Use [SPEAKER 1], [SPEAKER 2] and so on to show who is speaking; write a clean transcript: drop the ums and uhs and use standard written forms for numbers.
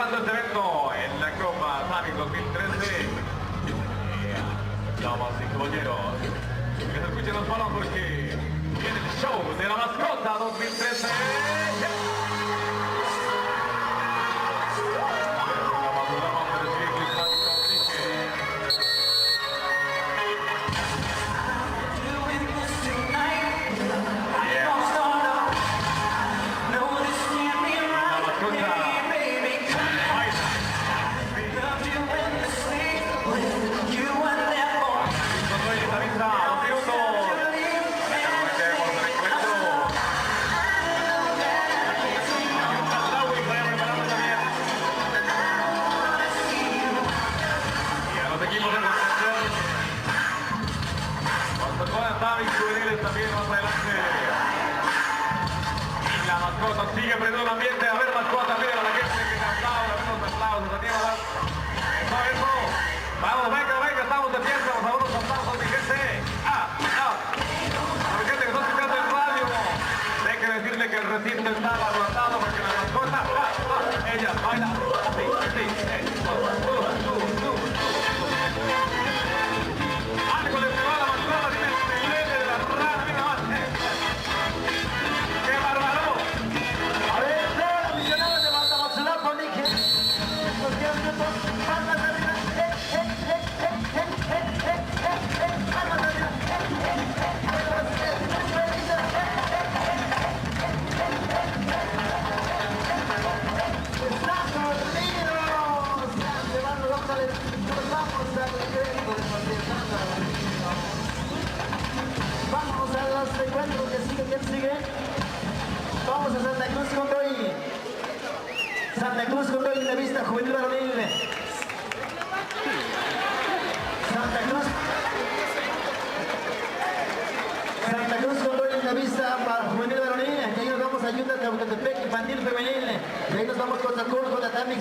[SPEAKER 1] cerrando este evento en la Copa Sami 2013. Damas y caballeros, que se escuchen los palos porque viene el show de la mascota 2013. Juveniles también más adelante. Y la mascota sigue prendiendo el ambiente. A ver, mascota, mira a la gente que te aplauda, unos aplausos, anima. Eso. Vamos, venga, estamos de fiesta, vamos a unos aplausos, mi gente. A mi gente que está escuchando el radio, hay que decirle que el recinto está aguantado porque la mascota, ella baila así. Algo le pegó a la mascota, dime.
[SPEAKER 2] Vamos a los encuentros que sigue, ¿quién sigue? Vamos a Santa Cruz con Roy. Santa Cruz con Roy, revista juvenil varonil. Santa Cruz con Roy, revista juvenil varonil. De ahí nos vamos a Ayuda de Autotepec, infantil femenil. De ahí nos vamos con Sacur, con la Tamix.